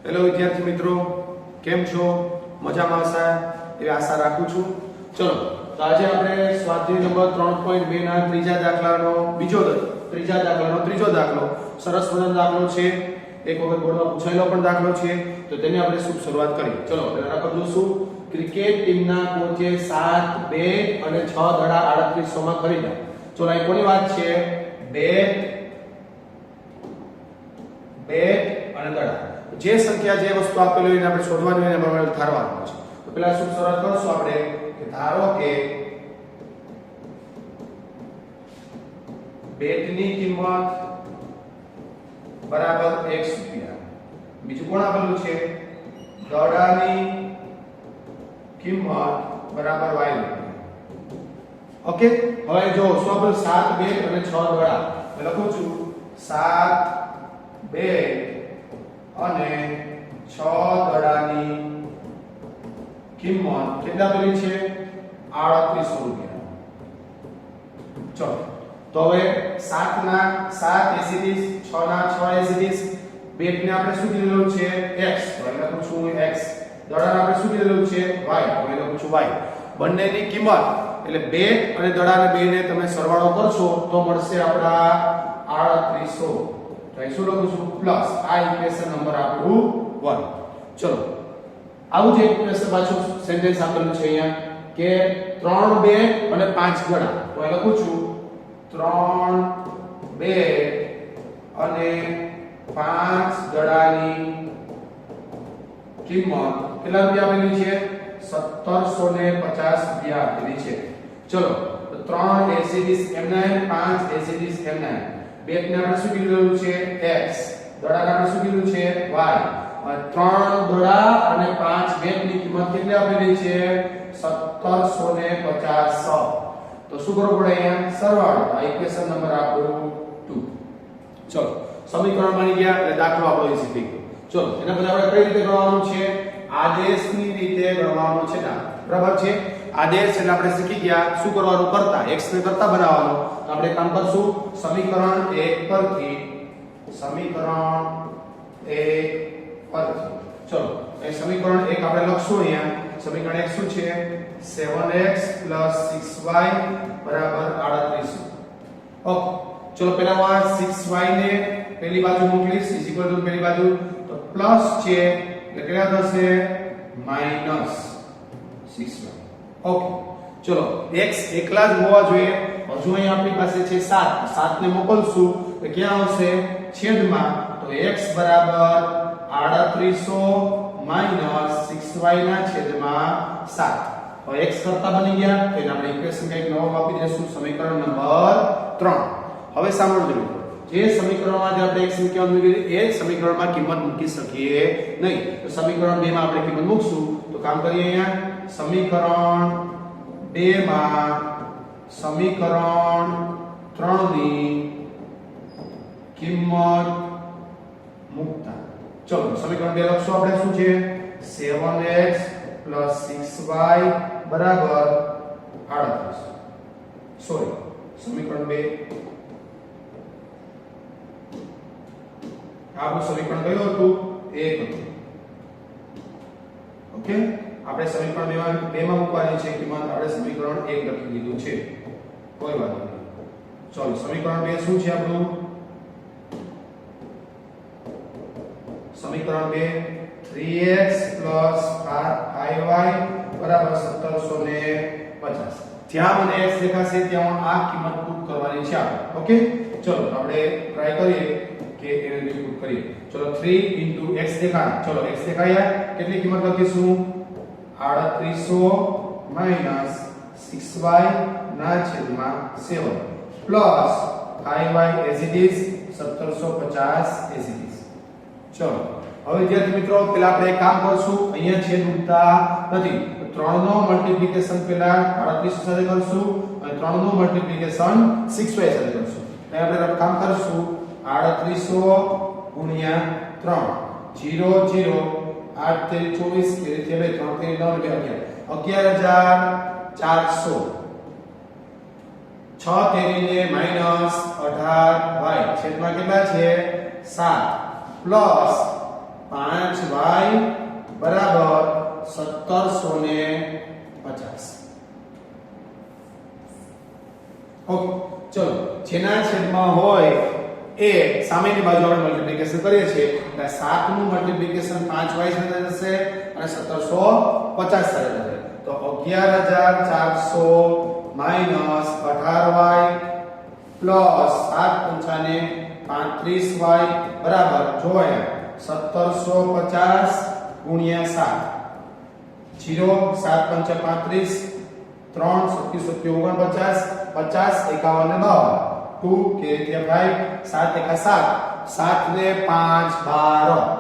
Hello વિદ્યાર્થી મિત્રો, કેમ છો? મજામાં હશો એવી આશા રાખું છું. ચલો, તો આજે આપણે સ્વાધ્યાય નંબર 3.2 ના ત્રીજા દાખલાનો ત્રીજો દાખલો સરસ મજાનો દાખલો છે. એક વખત બોર્ડમાં પૂછાયેલો પણ દાખલો છે, તો તેની આપણે શુભ શરૂઆત કરીએ. ચલો, પહેલા આપણે જોશું ક્રિકેટ ટીમના કોચે 7 બેટ અને 6 દડા 3800 માં ખરીદ્યા. ચલો, અહીં કોની વાત છે? બેટ અને દડા. જે સંખ્યા જે વસ્તુ આપેલી હોય એને આપણે શોધવાની હોય અને આપણે ધારવાનું છે. તો પહેલા શું શરૂઆત કરશું આપણે કે ધારો કે બેટની કિંમત બરાબર x રૂપિયા. બીજું કોણ આપેલું છે? દડાની કિંમત બરાબર y રૂપિયા. ઓકે, હવે જો શું આપણે 7 બેટ અને 6 દડા લખું છું. 7 બેટ અને 6 દડાની કિંમત કેટલા પેલી છે? 3800 રૂપિયા. ચલો, તો હવે 7 ના 7 એસીડીસ, 6 ના 6 એસીડીસ, બેટ ને આપણે શું કીધેલું છે? x, તો એટલે લખું છું x. દડાને આપણે શું કીધેલું છે? y, તો એટલે લખું છું y. બંનેની કિંમત એટલે બેટ અને દડાને બેને તમે સરવાળો કરશો તો મળશે આપડા 3800. તો શું લખું છું? પ્લસ આ ઇક્વેશન નંબર આપણું 1. ચલો, આવું જ એક ઇક્વેશન પાછું સેન્ટેન્સ આપેલું છે અહીંયા કે 3 બેટ અને 5 દડા. તો અહીં લખું છું 3 બેટ અને 5 દડાની કિંમત કેટલા રૂપિયા આપેલી છે? 1750 રૂપિયા આપેલી છે. ચલો, તો 3 એસીડીસ m9, 5 એસીડીસ m9. બેટ ને આપણે શું કીધું છે? x. દડાને આપણે શું કીધું છે? y. 3 દડા અને 5 બેટ ની કિંમત કેટલી આપેલી છે? 1750. તો શું કરવું પડે અહીંયા? સરવાળો. આ ઇક્વેશન નંબર આપણું 2. ચલો, સમીકરણ બની ગયા એટલે દાખલો આપણો ઈઝી થઈ ગયો. ચલો, એના પછી આપણે કઈ રીતે ગણવાનું છે? આદેશની રીતે ગણવાનું છે. બરાબર છે? આદેશ એટલે આપણે શીખી ગયા શું કરવાનું? કરતા, x ને કરતા બનાવવાનો. તો આપણે કામ કરશું સમીકરણ 1 પરથી. ચલો, એ સમીકરણ 1 આપણે લખશું અહીંયા. સમીકરણ 1 શું છે? 7x 6y બરાબર 3800. ઓકે, ચલો પહેલા 6y ને પેલી બાજુ મોકલીશ ઇઝ ઇક્વલ ટુ પેલી બાજુ તો પ્લસ છે એટલે કેટલા થશે? Minus 6y. ઓકે, ચલો x એકલા જ હોવા જોઈએ. હજુ અહીં આપણી પાસે છે 7. 7 ને મોકલશું તો ક્યાં આવશે? છેદમાં. તો x બરાબર 3800 માઈનસ 6y ના છેદમાં 7. હવે x કરતા બની ગયા તો એને આપણે ઇક્વેશન કંઈક નવો આપી દઈશું. સમીકરણ નંબર 3. હવે સાંભળજો મિત્રો, જે સમીકરણમાં જે આપણે x ની કિંમત મૂકી એ સમીકરણમાં કિંમત મૂકી શકીએ નહીં. તો સમીકરણ 2 માં આપણે કિંમત મૂકશું. તો કામ કરીએ અહીંયા. સમીકરણ 2 માં સમીકરણ 3 ની કિંમત મૂકતા. ચલો, સમીકરણ 2 લખશું આપણે. શું છે? 7x 6y બરાબર 3800. સોરી, સમીકરણ 2 આપણું સમીકરણ કયું હતું? 1 હતું. ઓકે, આપણે સમીકરણ 2 માં મૂકવાની છે કિંમત. આપણે સમીકરણ 1 લખી દીધું છે, કોઈ વાત નહીં. ચલો, સમીકરણ 2 શું છે આપણું? સમીકરણ 2 3x 5y બરાબર 1750. જ્યાં મને x દેખાશે ત્યાં આ કિંમત પુટ કરવાની છે આપણે. ઓકે, ચલો આપણે ટ્રાય કરીએ કે એને પુટ કરીએ. ચલો 3 x દેખાય. ચલો x દેખાયા. કેટલી કિંમત લખીશું? 3800 માઈનસ 6y ના છેદમાં 7 plus 5y as it is 1750 as it is. ચલો, હવે વિદ્યાર્થી મિત્રો પહેલા આપણે એક કામ કરશું. અહીંયા છેદ ઉડતા નથી. 3 નો મલ્ટીપ્લિકેશન પહેલા 3800 સાથે કરશું અને 3 નો મલ્ટીપ્લિકેશન 6y સાથે કરશું. અહીંયા આપણે કામ કરશું 3800 ગુણ્યા 3 0 0 8 તેરી 24 તેરી 3 તેરી 9 11400 6 તેરીને -18y છેદમાં કેટલા છે? 7 પ્લસ 5y બરાબર 1750. ઓકે, ચલો જેના છેદમાં હોય એ સામેની બાજુ આપણે મલ્ટીપ્લિકેશન કરીએ છીએ એટલે 7 નું મલ્ટીપ્લિકેશન 5y સાથે થશે અને 1750 સાથે થશે તો 11400 minus 18y plus 7 પંચાને 35y બરાબર જોયા 1750 ગુણ્યા 7 0 7 પંચા 35 3 37 49 50 51 ને 2 કે રીતે 5 7 એકા 7 7 ને 5 12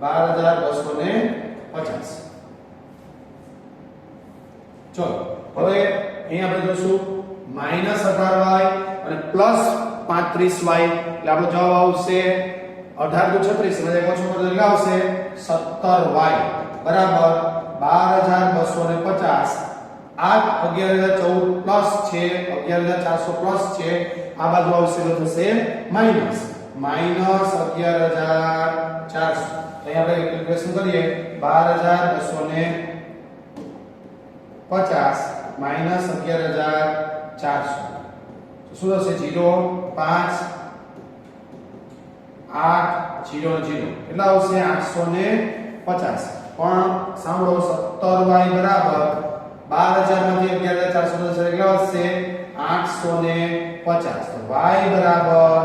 12250 ચલો હવે અહીં આપણે જોશું -18y અને +35y એટલે આપણો જવાબ આવશે 18 * 36 એટલે ઓછો કરો એટલે આવશે 17y બરાબર 12250 આ 11014 પ્લસ છે 11400 પ્લસ છે આ બાજુ આવશે તો થશે માઈનસ 11400 અહીં આપણે કેલ્ક્યુલેશન કરીએ 12250 માઈનસ 11400 શું થશે 0 5 8 0 0 કેટલા આવશે 850 પણ સાંભળો 17y બરાબર 12000 માંથી 11400 કેટલા આવશે 850 તો y બરાબર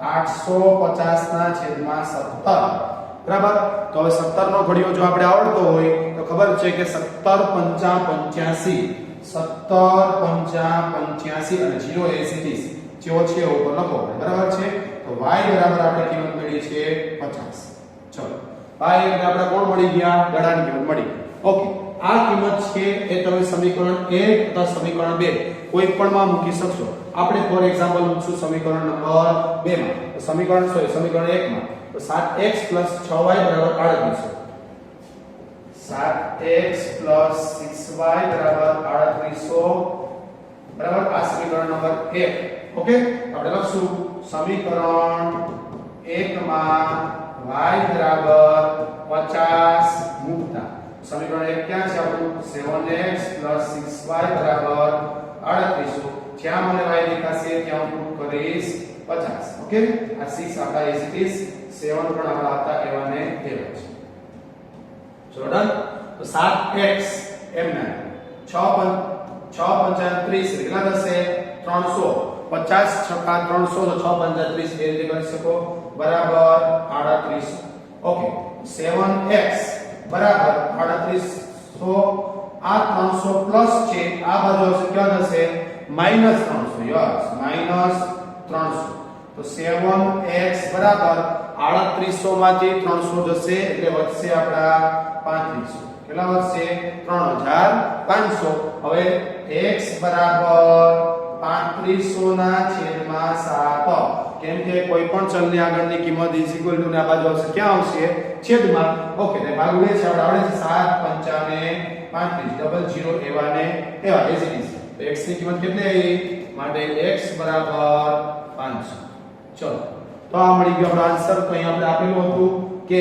850 ના છેદમાં 17 બરાબર તો હવે 17 નો ઘડિયો જો આપણે આવડતો હોય તો ખબર છે કે 17 5 85 17 5 85 અને 0 80 જેવો છે ઉપર લખો બરાબર છે તો y બરાબર આપણે કિંમત મળી છે 50 ચલો y એટલે આપણે કોણ મળી ગયા ગળાની કિંમત મળી ઓકે આ કિંમત છે એ તમે સમીકરણ 1 અથવા સમીકરણ 2 કોઈ પણ માં મૂકી શકશો આપણે ફોર એક્ઝામ્પલ મૂકશું સમીકરણ નંબર 2 માં તો સમીકરણ 1 માં તો 7x 6y 3800 7x 6y 3800 બરાબર આ સમીકરણ નંબર 1 ઓકે આપણે લખશું સમીકરણ 1 માં y બરાબર 50 મૂકતા સમીકરણ 1 ક્યાં છે આપણું 7x 6y બરાબર 3800 જ્યાં મને y દેખાશે ત્યાં હું પુટ કરીશ 50 ઓકે આ 6 આપણા એઝ ઇટ ઇઝ 7 પણ આપણા હતા એવા ને એવા છે ચલો ડન તો 7x એમ ના 6 35 કેટલા થશે 300 50 છક્કા 300 તો 6 35 એ રીતે કરી શકો બરાબર 3800 ઓકે 7x બરાબર 3800 આ 300 પ્લસ છે આ બાજુ આવશે ક્યાં થશે -300 યસ -300 તો 7x બરાબર 3800 માંથી 300 જશે એટલે વધશે આપડા 3500 કેટલા વધશે 3500 હવે x બરાબર 3500 ના છેદમાં 7 કેમ કે કોઈ પણ ચલની આગળની કિંમત = ને આ બાજુ આવશે ક્યાં આવશે છેદમાં ઓકે તો ભાગું છે આપણે આવડે છે 7 5 ને 35 00 એવા ને એવા એઝ ઇટ ઇઝ તો x ની કિંમત કેટલી આવી માટે x બરાબર 500 ચલો તો આ મળી ગયો આપણો આન્સર તો અહીં આપણે આપેલું હતું કે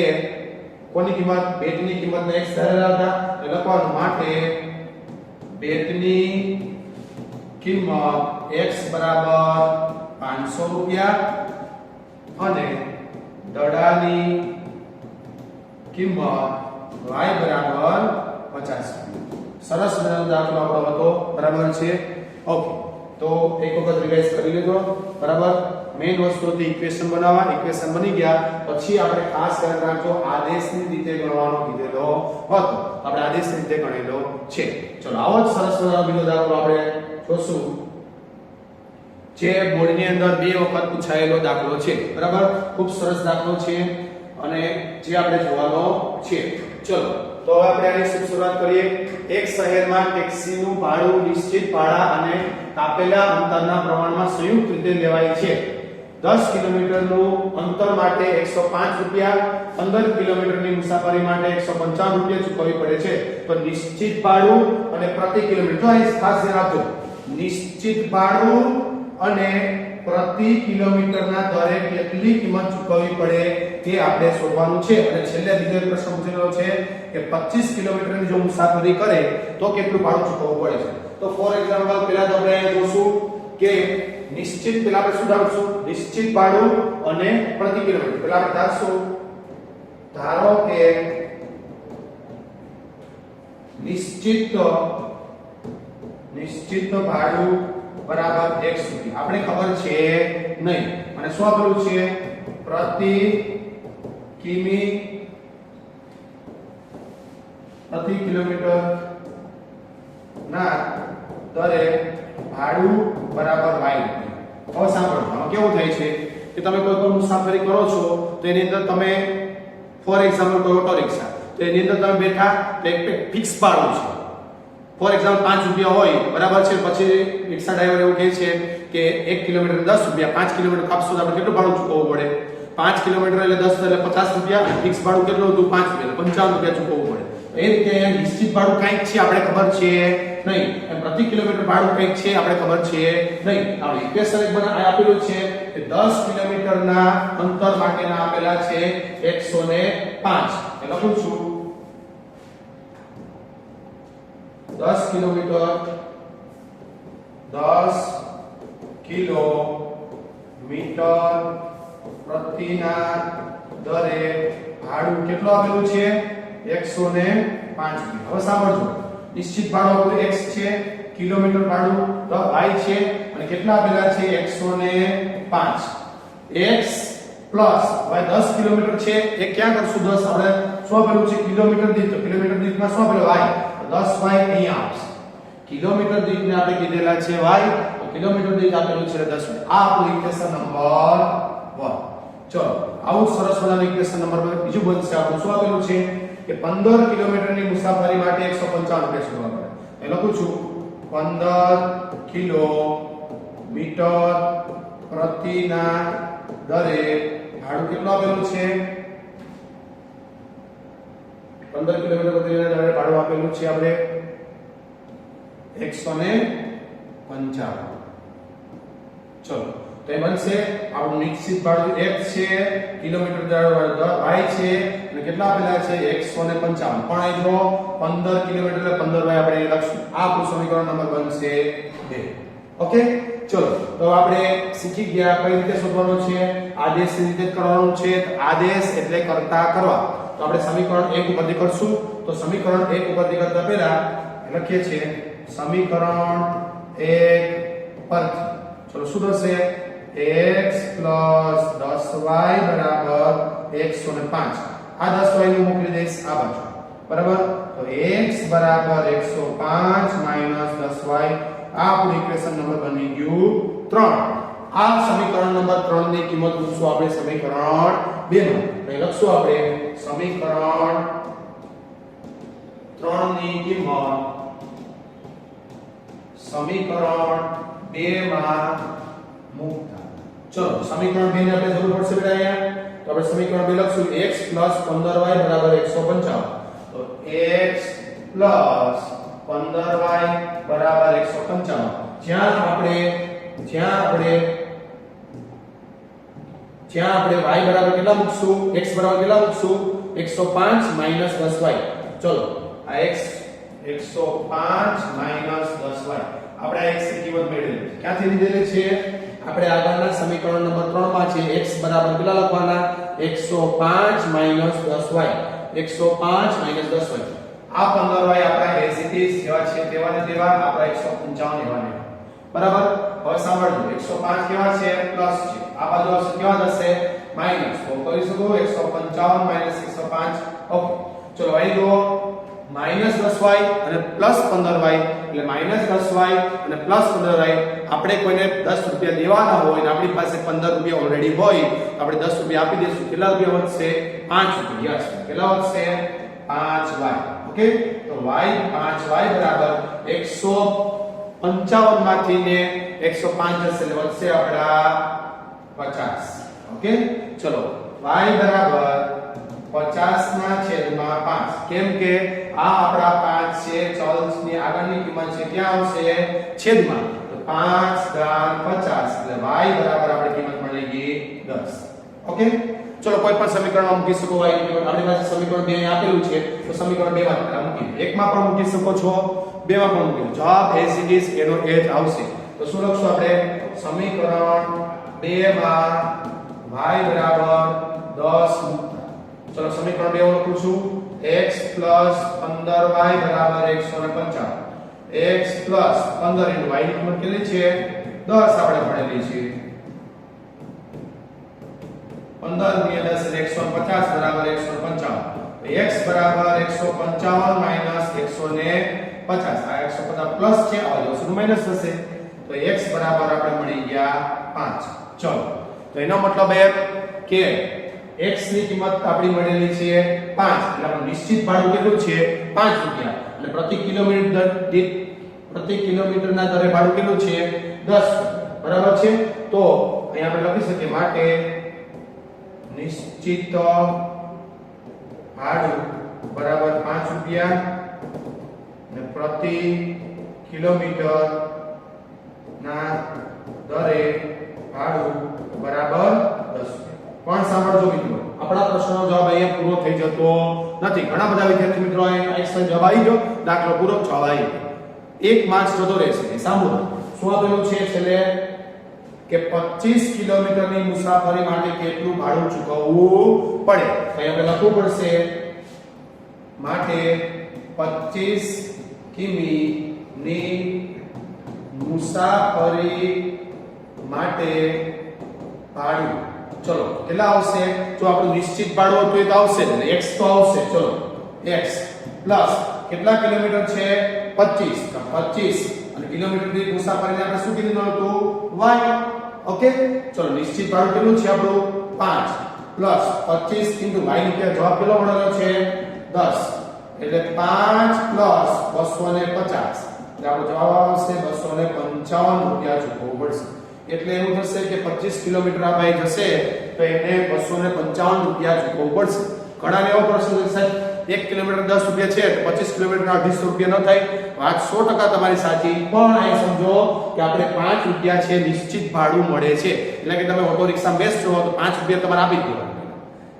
કોની કિંમત બેટની કિંમતને x ધરેલા હતા એટલે લખવાનું માટે બેટની કિંમત x બરાબર 500 રૂપિયા અને દડાની કિંમત y બરાબર 50 સરસ મજાનો દાખલો આપણો હતો બરાબર છે ઓકે તો એક વખત રિવાઇઝ કરી લેજો બરાબર મેઈન વસ્તુ હતી ઇક્વેશન બનાવવા ઇક્વેશન બની ગયા પછી આપણે ખાસ ધ્યાન રાખજો આદેશની રીતે ગણવાનો કીધેલો હતો આપણે આદેશની રીતે ગણેલો છે ચલો આવો જ સરસ મજાનો બીજો દાખલો આપણે જોશું જે બોર્ડની અંદર બે વખત પૂછાયેલો દાખલો છે બરાબર ખૂબ સરસ દાખલો છે અને જે આપણે જોવાનો છે ચલો તો હવે આપણે આની શરૂઆત કરીએ એક શહેરમાં ટેક્સીનું ભાડું નિશ્ચિત ભાડા અને કાપેલા અંતરના પ્રમાણમાં સંયુક્ત રીતે લેવાય છે 10 કિલોમીટરનું અંતર માટે 105 રૂપિયા 15 કિલોમીટરની મુસાફરી માટે 155 રૂપિયા ચૂકવવી પડે છે તો નિશ્ચિત ભાડું અને પ્રતિ કિલોમીટર જો અહીં ખાસ ધ્યાન આપજો નિશ્ચિત ભાડું અને પ્રતિ કિલોમીટરના દરે કેટલી કિંમત ચૂકવવી પડે તે આપણે શોધવાનું છે અને છેલ્લે બીજો એક પ્રશ્ન પૂછેલો છે કે 25 કિલોમીટરની જો મુસાફરી કરે તો કેટલું ભાડું ચૂકવવું પડે છે તો ફોર એક્ઝામ્પલ પહેલા તો આપણે જોશું કે નિશ્ચિત પહેલા આપણે શું ધારશું નિશ્ચિત ભાડું અને પ્રતિ કિલોમીટર પહેલા આપણે ધારશું ધારો કે નિશ્ચિત ભાડું બરાબર 1 રૂપિયા આપણે ખબર છે નહીં અને શું આપેલું છે પ્રતિ કિલોમીટર ના દરે ભાડું બરાબર y રૂપિયા હવે સાંભળો આમાં કેવું થાય છે કે તમે કોઈ પણ મુસાફરી કરો છો તો એની અંદર તમે ફોર એક્ઝામ્પલ ટોયોટા રિક્ષા તો એની અંદર તમે બેઠા તો એક ફિક્સ ભાડું છે ફોર એક્ઝામ્પલ 5 રૂપિયા હોય બરાબર છે પછી રિક્ષા ડ્રાઈવર એવું કહે છે કે 1 કિલોમીટર 10 રૂપિયા 5 કિલોમીટર કાપશો તો આપણે કેટલું ભાડું ચૂકવવું પડે 5 કિલોમીટર એટલે 10 એટલે 50 રૂપિયા અને ફિક્સ ભાડું કેટલું હતું 5 રૂપિયા 55 રૂપિયા ચૂકવવું પડે એ રીતે નિશ્ચિત ભાડું કંઈક છે આપણે ખબર છે નહીં અને પ્રતિ કિલોમીટર ભાડું કંઈક છે આપણે ખબર છે નહીં આપણે ઇક્વેશન એક આપેલું છે કે 10 કિલોમીટરના અંતર માટેના આપેલા છે 105 એ લખું છું 10 કિલોમીટર 10 કિલોમીટર પ્રતિના દરે ભાડું કેટલું આપેલું છે 105 હવે સાંભળજો નિશ્ચિત ભાડું આપણું x છે કિલોમીટર ભાડું y છે અને કેટલા આપેલા છે 105 x પ્લસ y 10 કિલોમીટર છે એ ક્યાં કરશું 10 આપણે શું આપેલું છે કિલોમીટર દીઠ તો કિલોમીટર દીઠમાં શું આપેલું y 10y અહીંયા આવશે કિલોમીટર દીઠને આપણે કીધેલા છે y તો કિલોમીટર દીઠ આપેલું છે 10y આ આપણું ઇક્વેશન નંબર 1 ચલો આવું સરસ મજાનું ઇક્વેશન નંબર 2 બીજું બનશે આપણું શું આપેલું છે કે 15 કિલોમીટરની મુસાફરી માટે 155 રૂપિયા શોધવા પડે એ લખું છું 15 કિલોમીટર પ્રતિના દરે ભાડું કેટલું આપેલું છે 15 કિલોમીટર પ્રતિના દરે ભાડું આપેલું છે આપણે 155 ચલો તો એ બનશે આપણું નિશ્ચિત ભાડું x છે કિલોમીટર દર y છે અને કેટલા આપેલા છે 155 પણ એ જો 15 કિલોમીટર એટલે 15y આપણે લખશું આ આપણું સમીકરણ નંબર બનશે 2 ઓકે ચલો તો આપણે શીખી ગયા કઈ રીતે શોધવાનું છે આદેશની રીતે કરવાનું છે આદેશ એટલે કરતા કરવા તો આપણે સમીકરણ 1 ઉપરથી કરશું તો સમીકરણ 1 ઉપરથી કરતા પહેલા લખીએ છીએ સમીકરણ 1 પરથી ચલો શું થશે x plus 10y બરાબર 105 આ 10y નું મોકલી દઈશ આ બાજુ બરાબર તો x બરાબર 105 minus 10y આ આપણું ઇક્વેશન નંબર બની ગયું 3 આ સમીકરણ નંબર 3 ની કિંમત મૂકશું આપણે સમીકરણ 2 માં તો લખશું આપણે સમીકરણ 3 ની કિંમત સમીકરણ 2 માં મૂકતા ચલો સમીકરણ 2 ને આપણે જરૂર પડશે બેટા અહીંયા તો આપણે સમીકરણ 2 લખશું x 15y 155 તો x 15y 155 જ્યાં આપણે y બરાબર કેટલા મૂકશું x બરાબર કેટલા મૂકશું 105 minus 10y ચલો આ x 105 minus 10y આપણે આ x ની કિંમત મેળવી ક્યાંથી લીધેલી છે આપણે આગળના સમીકરણ નંબર 3 માં છે x બરાબર કેટલા લખવાના 105 minus 10y 105 minus 10y આ 15y આપણા as it is જેવા છે તેવા ને તેવા આપણા 155 એવા ને બરાબર હવે સાંભળજો 105 કેવા છે પ્લસ છે આ બાજુ આવશે કેવા થશે માઈનસ તો કરી શકો 155 minus 105 ઓકે ચલો અહીં જો -10y અને +15y એટલે -10y અને +15y આપણે કોઈને 10 રૂપિયા દેવાના હોય અને આપણી પાસે 15 રૂપિયા ઓલરેડી હોય તો આપણે 10 રૂપિયા આપી દઈશું કેટલા રૂપિયા વધશે 5 રૂપિયા છે કેટલા વધશે 5y ઓકે તો y 5y બરાબર 155 માંથી ને 105 જશે એટલે વધશે આપડા 50 ઓકે ચલો y બરાબર 50 ના છેદમાં 5 કેમ કે આ આપડા 5 છે ચલની આગળની કિંમત છે ક્યાં આવશે છેદમાં તો 5 10 50 એટલે y બરાબર આપણે કિંમત મળી ગઈ 10. ઓકે, ચલો કોઈ પણ સમીકરણમાં મૂકી શકો y ની કિંમત. આપણી પાસે સમીકરણ 2 અહીં આપેલું છે તો સમીકરણ 2 માં પહેલા મૂકી દો. 1 માં પણ મૂકી શકો છો, 2 માં પણ મૂકી દો. જવાબ as it is એનો એ જ આવશે. તો શું લખશું આપણે? સમીકરણ 2 માં y બરાબર 10 મૂકતા. ચલો સમીકરણ 2 હું લખું છું x 15y બરાબર 155. x 15 * y ની કિંમત કેટલી છે? 10 આપણે ભણેલી છે. 15 * 10 એટલે 150 બરાબર 155. x બરાબર 155 માઈનસ 150. આ 150 પ્લસ છે, આ બાજુ માઈનસ થશે. તો x બરાબર આપણે મળી ગયા 5. ચલો તો એનો મતલબ એ કે x ની કિંમત આપણી મળેલી છે 5 એટલે આપણું નિશ્ચિત ભાડું કેટલું છે? 5 રૂપિયા. એટલે પ્રતિ કિલોમીટરના દરે ભાડું કેટલું છે? 10. બરાબર છે. તો અહીં આપણે લખી શકીએ માટે નિશ્ચિત ભાડું બરાબર 5 રૂપિયા અને પ્રતિ કિલોમીટર ના દરે ભાડું બરાબર 10. પણ સાંભળજો મિત્રો, આપણા પ્રશ્નનો જવાબ અહીંયા પૂરો થઈ જતો નથી. ઘણા બધા વિદ્યાર્થી મિત્રો અહીંયા એક્શન જવાબ આવી ગયો, દાખલો પૂરો જવાબ આવી ગયો. 1 માર્ક્સ જતો રહેશે. સાંભળો શું આપેલું છે છેલ્લે કે 25 કિલોમીટરની મુસાફરી માટે કેટલું ભાડું ચૂકવવું પડે. તો અહીંયા આપણે લખવું પડશે માટે 25 કિમી ની મુસાફરી માટે ભાડું. ચલો કેટલા આવશે? જો આપણું નિશ્ચિત ભાડું હતું એ તો આવશે ને, x તો આવશે. ચલો x પ્લસ કેટલા કિલોમીટર છે? 25. તો 25 અને કિલોમીટર દીઠ મુસાફરીને આપણે શું કીધું હતું? y. ઓકે, ચલો નિશ્ચિત ભાડું કેટલું છે આપણું? 5 પ્લસ 25 * y ની જવાબ કેટલો મળેલો છે? 10. એટલે 5 પ્લસ 250 એટલે આપણો જવાબ આવશે 255 રૂપિયા ચૂકવવું પડશે. એટલે એવું થશે કે 25 કિલોમીટર આ ભાઈ જશે તો એને 255 રૂપિયા ચૂકવવું પડશે. ઘણાને એવો પ્રશ્ન છે સાહેબ 1 કિલોમીટર 10 રૂપિયા છે તો 25 કિલોમીટર 250 રૂપિયા ન થાય? વાત 100% તમારી સાચી, પણ અહીં સમજો કે આપણે 5 રૂપિયા છે નિશ્ચિત ભાડું મળે છે. એટલે કે તમે ઓટો રિક્ષામાં બેસશો તો 5 રૂપિયા તમારે આપી દેવાના.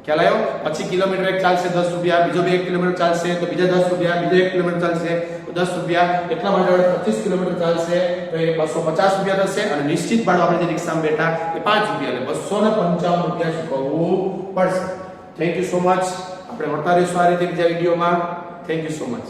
ખ્યાલ આવ્યો? પછી કિલોમીટર એક ચાલશે 10 રૂપિયા, બીજો 1 કિલોમીટર ચાલશે તો બીજા 10 રૂપિયા, બીજો 1 કિલોમીટર ચાલશે તો 10 રૂપિયા. એટલા માટે 25 કિલોમીટર ચાલશે તો એ 250 રૂપિયા થશે અને નિશ્ચિત ભાડું આપણે જે રિક્ષામાં બેઠા એ 5 રૂપિયા એટલે 255 રૂપિયા ચૂકવવું પડશે. Thank you so much. આપણે મળતા રહીશું આ રીતે બીજા વિડીયોમાં. Thank you so much.